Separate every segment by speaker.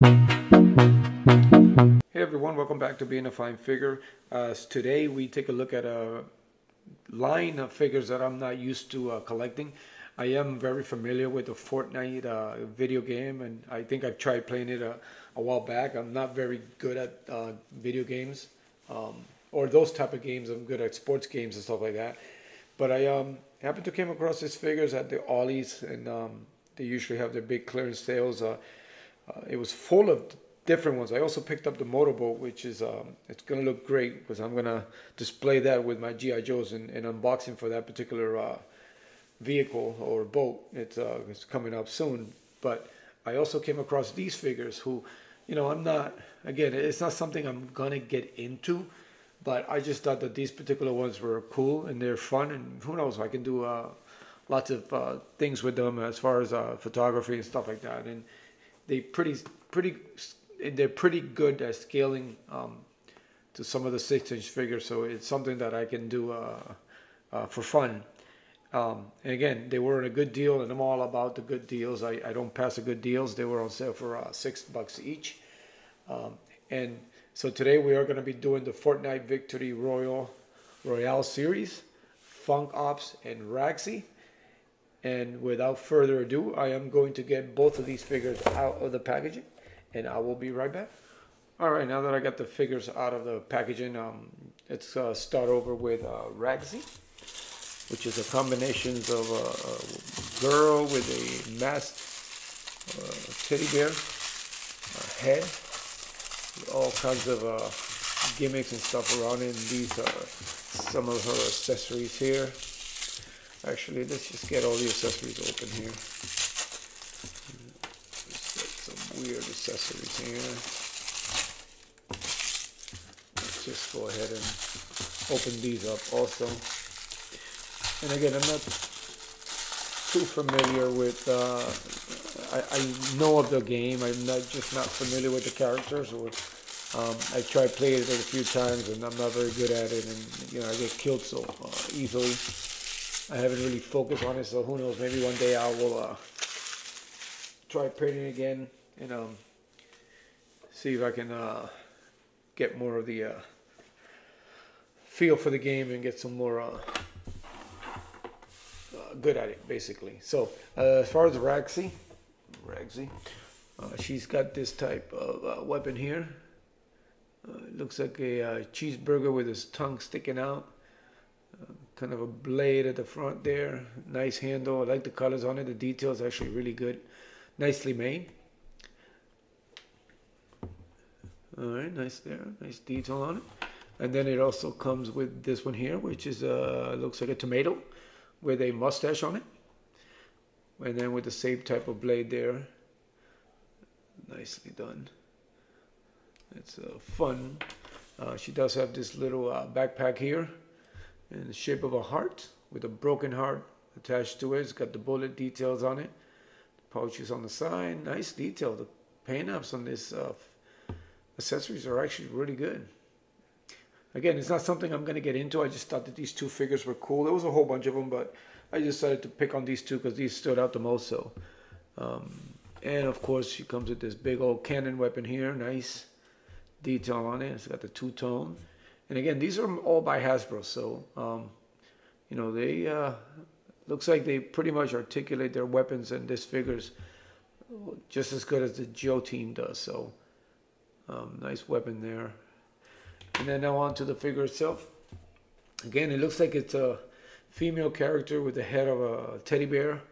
Speaker 1: Hey everyone, welcome back to Being a Fine Figure. Today we take a look at a line of figures that I'm not used to collecting. I am very familiar with the Fortnite video game, and I think I've tried playing it a while back. I'm not very good at video games, or those type of games. I'm good at sports games and stuff like that. But I happened to came across these figures at the Ollies, and they usually have their big clearance sales. It was full of different ones. I also picked up the motorboat, which is it's gonna look great because I'm gonna display that with my GI Joes and unboxing for that particular vehicle or boat. It's coming up soon. But I also came across these figures, who, I'm not, again, it's not something I'm gonna get into, but I just thought that these particular ones were cool and they're fun, and who knows, I can do lots of things with them as far as photography and stuff like that. And they they're pretty good at scaling to some of the 6-inch figures, so it's something that I can do for fun. And again, they were in a good deal, and I'm all about the good deals. I don't pass the good deals. They were on sale for $6 each. And so today we are going to be doing the Fortnite Victory Royale series, Funk Ops, and Ragsy. And without further ado, I am going to get both of these figures out of the packaging, and I will be right back. All right, now that I got the figures out of the packaging, let's start over with Ragsy, which is a combination of a girl with a masked teddy bear head, with all kinds of gimmicks and stuff around it. And these are some of her accessories here. Actually, let's just get all the accessories open here. Just get some weird accessories here. Let's just go ahead and open these up also. And again, I'm not too familiar with, I know of the game. I'm not familiar with the characters. Or I tried playing it a few times, and I'm not very good at it, and I get killed so easily. I haven't really focused on it, so who knows, maybe one day I will try painting again and see if I can get more of the feel for the game and get some more good at it, basically. So as far as Ragsy, she's got this type of weapon here. It looks like a cheeseburger with his tongue sticking out. Kind of a blade at the front there. Nice handle. I like the colors on it. The detail is actually really good. Nicely made. Alright, nice there. Nice detail on it. And then it also comes with this one here, which is looks like a tomato with a mustache on it. And then with the same type of blade there. Nicely done. It's fun. She does have this little backpack here in the shape of a heart with a broken heart attached to it. It's got the bullet details on it. The pouches on the side. Nice detail. The paint apps on this accessories are actually really good. Again, it's not something I'm going to get into. I just thought that these two figures were cool. There was a whole bunch of them, but I decided to pick on these two because these stood out the most. So, and of course, she comes with this big old cannon weapon here. Nice detail on it. It's got the two-tone. And again, these are all by Hasbro, so they looks like they pretty much articulate their weapons and this figures just as good as the Joe team does. So nice weapon there. And then now on to the figure itself. Again, it looks like it's a female character with the head of a teddy bear.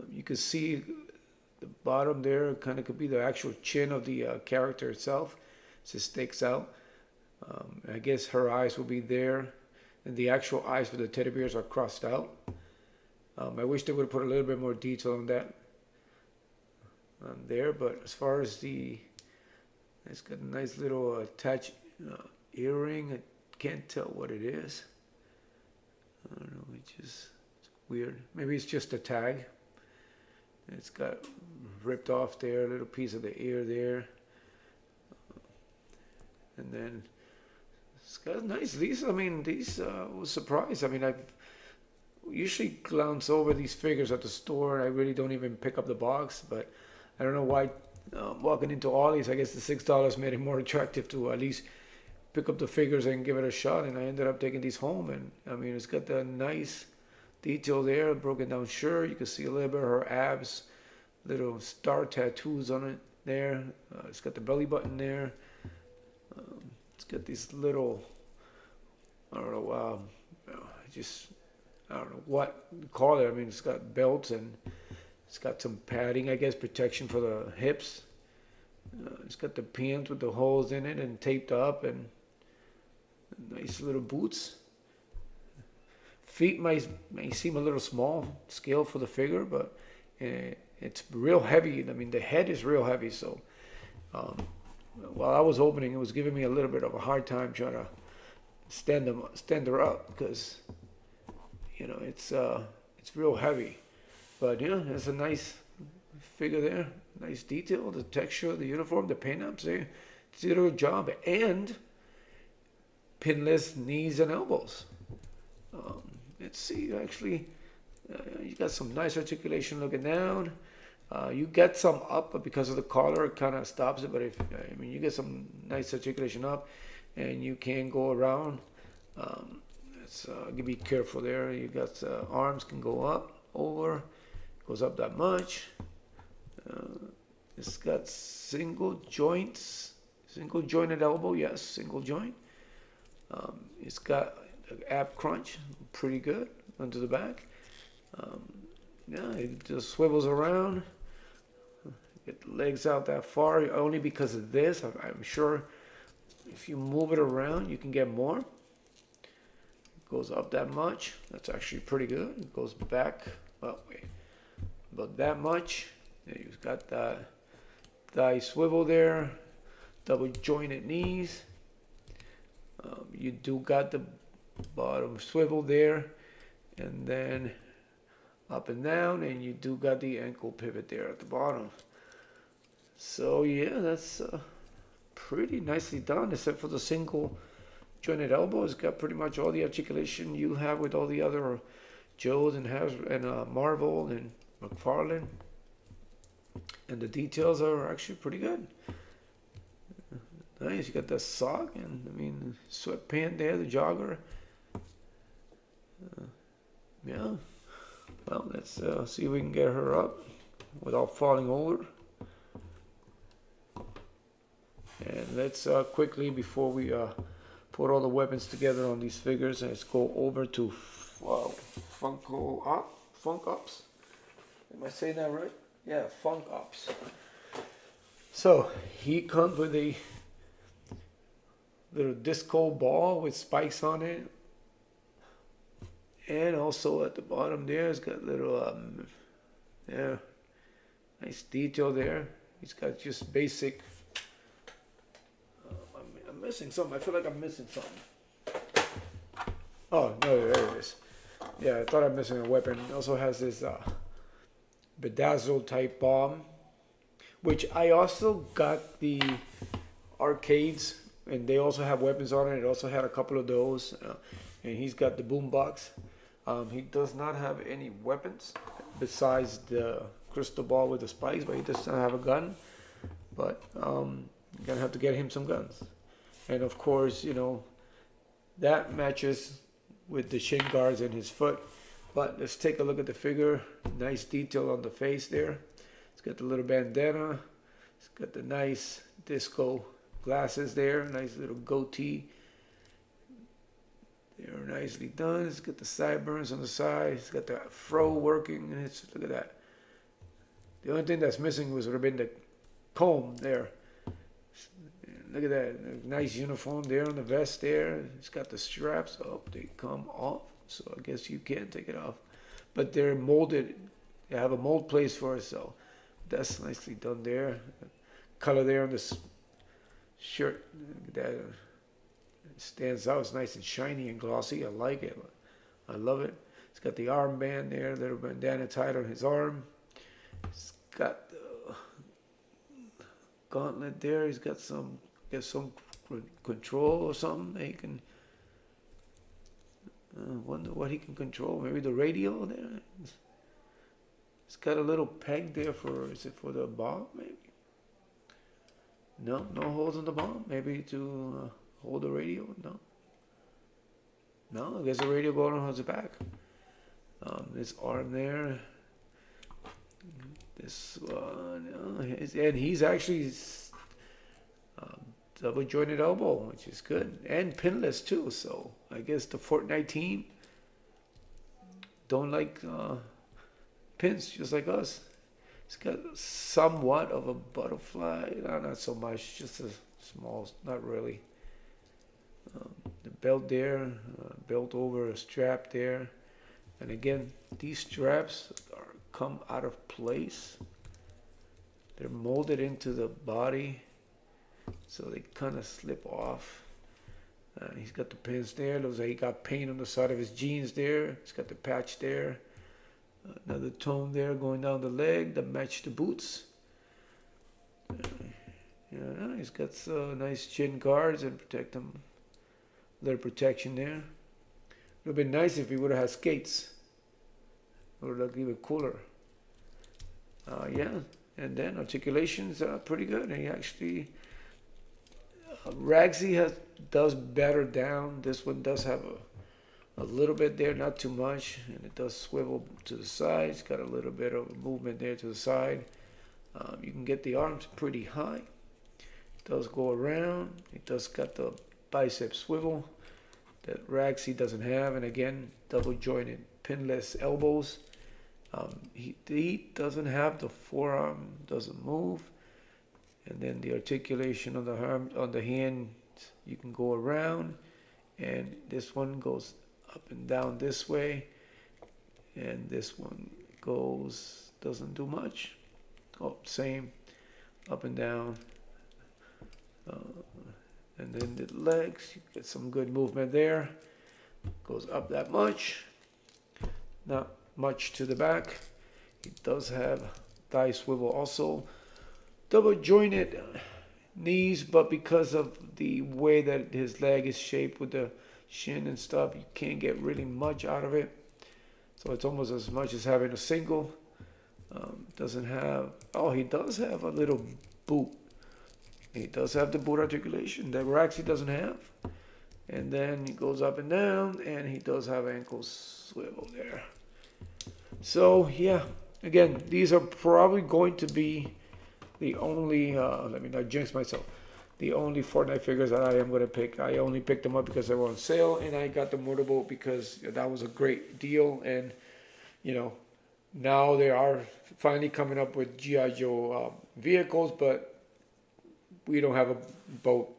Speaker 1: You can see the bottom there kind of could be the actual chin of the character itself. It just sticks out. I guess her eyes will be there, and the actual eyes for the teddy bears are crossed out. I wish they would have put a little bit more detail on that there, but as far as it's got a nice little attached earring. I can't tell what it is. I don't know, it's weird. Maybe it's just a tag. It's got ripped off there, a little piece of the ear there. And then it's got nice. These was surprised. I mean, I've usually glance over these figures at the store. I really don't even pick up the box, but I don't know why walking into Ollie's, I guess the $6 made it more attractive to at least pick up the figures and give it a shot. And I ended up taking these home, and I mean, it's got the nice detail there, broken down shirt. You can see a little bit of her abs, little star tattoos on it there. It's got the belly button there. It's got these little, I don't know, I don't know what to call it. I mean, it's got belts and it's got some padding, I guess, protection for the hips. It's got the pants with the holes in it and taped up, and nice little boots. Feet may seem a little small scale for the figure, but it's real heavy. I mean, the head is real heavy. So while I was opening, it was giving me a little bit of a hard time trying to stand her up, because you know it's real heavy. But yeah, it's a nice figure there. Nice detail, the texture, the uniform, the paint-ups there. It's a good job. And pinless knees and elbows. Let's see, actually, you got some nice articulation looking down. You get some up, but because of the collar, it kind of stops it. But you get some nice articulation up, and you can go around. You be careful there. You got arms can go up, over, goes up that much. It's got single jointed elbow, yes, single joint. It's got an ab crunch, pretty good, onto the back. Yeah, it just swivels around. Get the legs out that far, only because of this. I'm sure if you move it around, you can get more. It goes up that much. That's actually pretty good. It goes back, well, wait, about that much. You've got that thigh swivel there, double jointed knees. You do got the bottom swivel there, and then up and down, and you do got the ankle pivot there at the bottom. So yeah, that's pretty nicely done, except for the single jointed elbow. It's got pretty much all the articulation you have with all the other Joes and Hasbro and Marvel and McFarlane. And the details are actually pretty good. Nice, you got that sock, and I mean, sweatpant there, the jogger. Yeah. Well, let's see if we can get her up without falling over. And let's quickly, before we put all the weapons together on these figures, let's go over to Funk Ops. Am I saying that right? Yeah, Funk Ops. So he comes with a little disco ball with spikes on it, and also at the bottom there, it's got little yeah, nice detail there. He's got just basic. I'm missing something. I feel like I'm missing something. Oh no, there it is. Yeah, I thought I'm missing a weapon. It also has this bedazzled type bomb, which I also got the arcades, and they also have weapons on it. It also had a couple of those, and he's got the boombox. He does not have any weapons besides the crystal ball with the spikes, but he does not have a gun. But you're gonna have to get him some guns, and of course, you know, that matches with the shin guards in his foot. But let's take a look at the figure. Nice detail on the face there. It's got the little bandana. It's got the nice disco glasses there. Nice little goatee. They're nicely done. It's got the sideburns on the side. It's got the fro working. And look at that. The only thing that's missing would have been the comb there. Look at that. Nice uniform there on the vest there. It's got the straps up. They come off. So I guess you can take it off. But they're molded. They have a mold place for it. So that's nicely done there. Color there on this shirt. That stands out. It's nice and shiny and glossy. I like it. I love it. It's got the armband there. Little bandana tied on his arm. It's got the gauntlet there. He's got some control or something. He can. Wonder what he can control. Maybe the radio there. It's got a little peg there for. Is it for the ball? Maybe. No, no holes in the bottom. Maybe to hold the radio. No. No, I guess the radio going on the back. This arm there. This one, and he's actually double jointed elbow, which is good, and pinless too. So I guess the Fortnite team don't like pins, just like us. It's got somewhat of a butterfly, no, not so much, just a small, not really. The belt there, belt over a strap there, and again, these straps come out of place. They're molded into the body, so they kind of slip off. He's got the pins there. Looks like he got paint on the side of his jeans there. He's got the patch there. Another tone there going down the leg that match the boots. Yeah, he's got nice chin guards and protect him. A little protection there. It would have been nice if he would have had skates. It would have looked even cooler. Yeah, and then articulation's pretty good. And he actually, Ragsy does better down. This one does have a little bit there, not too much, and it does swivel to the side. It's got a little bit of movement there to the side. You can get the arms pretty high. It does go around. It does got the bicep swivel that Ragsy doesn't have, and again, double jointed pinless elbows. He doesn't have the forearm, doesn't move, and then the articulation on the arm, on the hand, you can go around, and this one goes up and down this way, and this one goes, doesn't do much. Oh, same, up and down, and then the legs, you get some good movement there. Goes up that much, not much to the back. It does have thigh swivel also. Double jointed knees, but because of the way that his leg is shaped with the shin and stuff, you can't get really much out of it. So it's almost as much as having a single. Doesn't have, oh, he does have a little boot. He does have the boot articulation that Ragsy doesn't have. And then he goes up and down, and he does have ankle swivel there. So yeah, again, these are probably going to be the only, let me not jinx myself, the only Fortnite figures that I am going to pick. I only picked them up because they were on sale, and I got the motorboat because that was a great deal. And you know, now they are finally coming up with G.I. Joe vehicles, but we don't have a boat.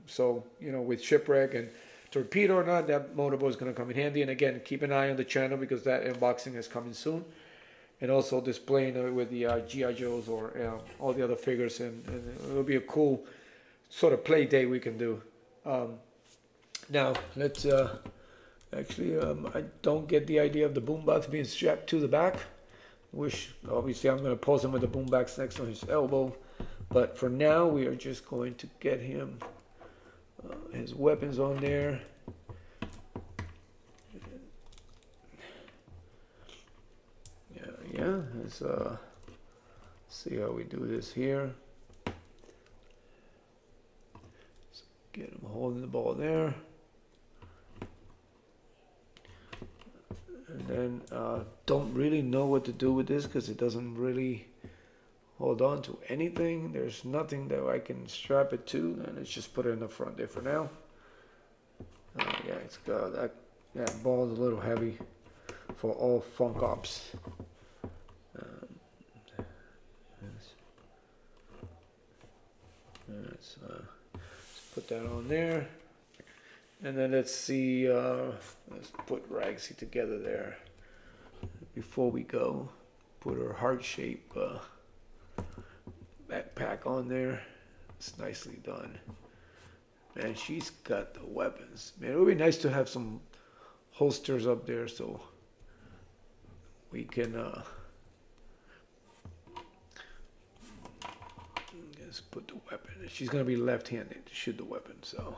Speaker 1: So, you know, with shipwreck and torpedo or not, that motorboat is going to come in handy. And again, keep an eye on the channel because that unboxing is coming soon. And also displaying it with the G.I. Joes or all the other figures. And it'll be a cool sort of play day we can do. Now, let's actually, I don't get the idea of the boombox being strapped to the back. Obviously, I'm going to pose him with the boombox next on his elbow. But for now, we are just going to get him his weapons on there. Yeah. Let's see how we do this here. Let's get him holding the ball there. And then don't really know what to do with this because it doesn't really hold on to anything. There's nothing that I can strap it to, and let's just put it in the front there for now. Yeah, it's got that ball is a little heavy for all Funk Ops. Let's put that on there, and then let's see. Let's put Ragsy together there before we go. Put her heart shape backpack on there. It's nicely done. Man, she's got the weapons. Man, it would be nice to have some holsters up there so we can just put the weapon. She's gonna be left-handed to shoot the weapon, so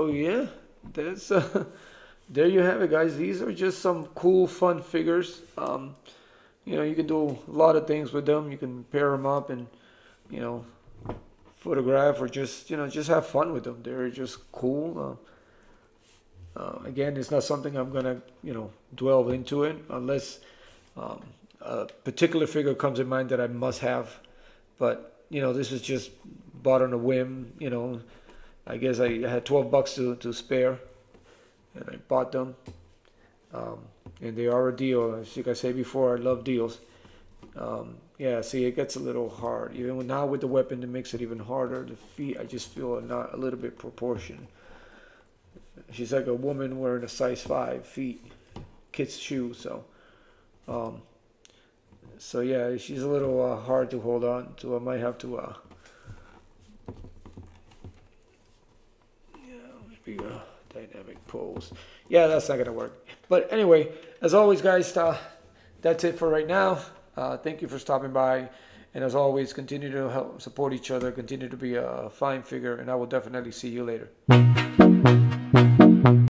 Speaker 1: yeah, that's there you have it, guys. These are just some cool, fun figures. you know, you can do a lot of things with them. You can pair them up and, you know, photograph or just, you know, just have fun with them. They're just cool. Again, it's not something I'm gonna, you know, delve into it unless a particular figure comes in mind that I must have. But you know, this is just bought on a whim. You know, I guess I had $12 to spare, and I bought them. And they are a deal. As like I said before, I love deals. Yeah, see, it gets a little hard. Even now with the weapon, it makes it even harder. The feet, I just feel are not a little bit proportioned. She's like a woman wearing a size 5 feet, kid's shoe. So yeah, she's a little hard to hold on to. I might have to, maybe a dynamic pose. Yeah, that's not gonna work. But anyway, as always, guys, that's it for right now. Thank you for stopping by, and as always, continue to help support each other. Continue to be a fine figure, and I will definitely see you later.